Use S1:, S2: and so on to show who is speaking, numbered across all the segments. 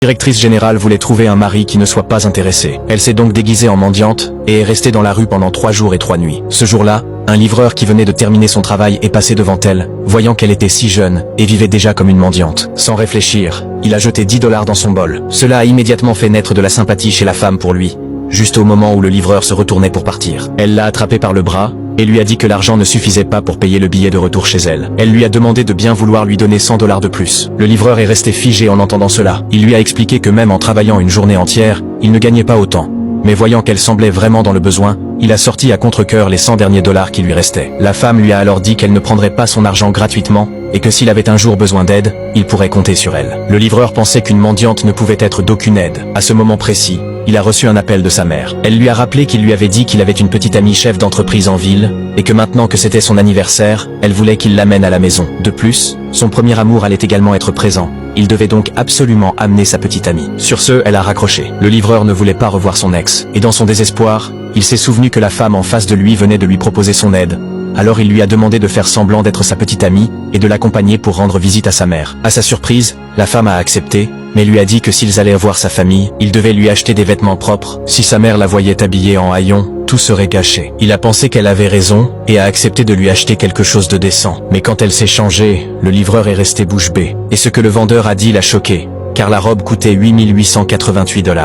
S1: Directrice générale voulait trouver un mari qui ne soit pas intéressé. Elle s'est donc déguisée en mendiante et est restée dans la rue pendant 3 jours et 3 nuits. Ce jour-là, un livreur qui venait de terminer son travail est passé devant elle, voyant qu'elle était si jeune et vivait déjà comme une mendiante. Sans réfléchir, il a jeté 10 $ dans son bol. Cela a immédiatement fait naître de la sympathie chez la femme pour lui, juste au moment où le livreur se retournait pour partir. Elle l'a attrapé par le bras et lui a dit que l'argent ne suffisait pas pour payer le billet de retour chez elle. Elle lui a demandé de bien vouloir lui donner 100 $ de plus. Le livreur est resté figé en entendant cela. Il lui a expliqué que même en travaillant une journée entière, il ne gagnait pas autant. Mais voyant qu'elle semblait vraiment dans le besoin, il a sorti à contre-cœur les 100 derniers $ qui lui restaient. La femme lui a alors dit qu'elle ne prendrait pas son argent gratuitement, et que s'il avait un jour besoin d'aide, il pourrait compter sur elle. Le livreur pensait qu'une mendiante ne pouvait être d'aucune aide. À ce moment précis, il a reçu un appel de sa mère. Elle lui a rappelé qu'il lui avait dit qu'il avait une petite amie chef d'entreprise en ville, et que maintenant que c'était son anniversaire, elle voulait qu'il l'amène à la maison. De plus, son premier amour allait également être présent. Il devait donc absolument amener sa petite amie. Sur ce, elle a raccroché. Le livreur ne voulait pas revoir son ex, et dans son désespoir, il s'est souvenu que la femme en face de lui venait de lui proposer son aide. Alors il lui a demandé de faire semblant d'être sa petite amie, et de l'accompagner pour rendre visite à sa mère. À sa surprise, la femme a accepté, mais lui a dit que s'ils allaient voir sa famille, il devait lui acheter des vêtements propres. Si sa mère la voyait habillée en haillons, tout serait gâché. Il a pensé qu'elle avait raison, et a accepté de lui acheter quelque chose de décent. Mais quand elle s'est changée, le livreur est resté bouche bée. Et ce que le vendeur a dit l'a choqué, car la robe coûtait 8 888 $.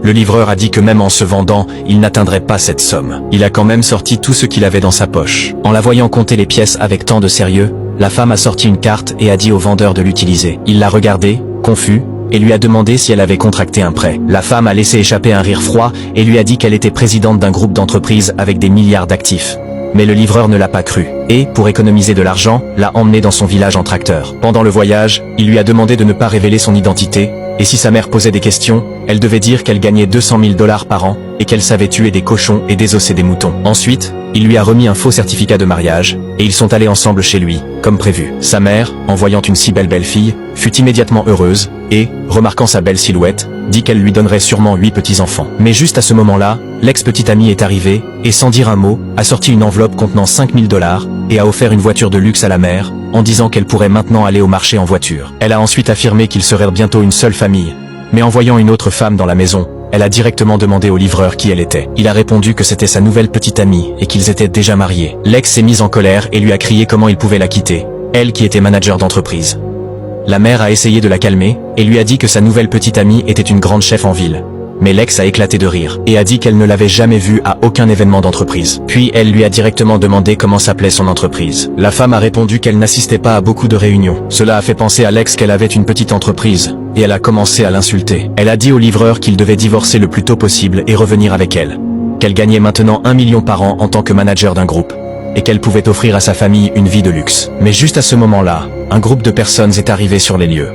S1: Le livreur a dit que même en se vendant, il n'atteindrait pas cette somme. Il a quand même sorti tout ce qu'il avait dans sa poche. En la voyant compter les pièces avec tant de sérieux, la femme a sorti une carte et a dit au vendeur de l'utiliser. Il l'a regardé, confus, et lui a demandé si elle avait contracté un prêt. La femme a laissé échapper un rire froid et lui a dit qu'elle était présidente d'un groupe d'entreprises avec des milliards d'actifs. Mais le livreur ne l'a pas cru, et, pour économiser de l'argent, l'a emmené dans son village en tracteur. Pendant le voyage, il lui a demandé de ne pas révéler son identité, et si sa mère posait des questions, elle devait dire qu'elle gagnait 200 000 $ par an, et qu'elle savait tuer des cochons et désosser des moutons. Ensuite, il lui a remis un faux certificat de mariage, et ils sont allés ensemble chez lui, comme prévu. Sa mère, en voyant une si belle belle-fille, fut immédiatement heureuse, et, remarquant sa belle silhouette, dit qu'elle lui donnerait sûrement 8 petits-enfants. Mais juste à ce moment-là, l'ex-petite amie est arrivée, et sans dire un mot, a sorti une enveloppe contenant 5 000 $, et a offert une voiture de luxe à la mère, en disant qu'elle pourrait maintenant aller au marché en voiture. Elle a ensuite affirmé qu'ils seraient bientôt une seule famille. Mais en voyant une autre femme dans la maison, elle a directement demandé au livreur qui elle était. Il a répondu que c'était sa nouvelle petite amie et qu'ils étaient déjà mariés. L'ex s'est mise en colère et lui a crié comment il pouvait la quitter, elle qui était manager d'entreprise. La mère a essayé de la calmer et lui a dit que sa nouvelle petite amie était une grande chef en ville. Mais l'ex a éclaté de rire et a dit qu'elle ne l'avait jamais vue à aucun événement d'entreprise. Puis elle lui a directement demandé comment s'appelait son entreprise. La femme a répondu qu'elle n'assistait pas à beaucoup de réunions. Cela a fait penser à l'ex qu'elle avait une petite entreprise, et elle a commencé à l'insulter. Elle a dit au livreur qu'il devait divorcer le plus tôt possible et revenir avec elle. Qu'elle gagnait maintenant 1 million par an en tant que manager d'un groupe, et qu'elle pouvait offrir à sa famille une vie de luxe. Mais juste à ce moment-là, un groupe de personnes est arrivé sur les lieux.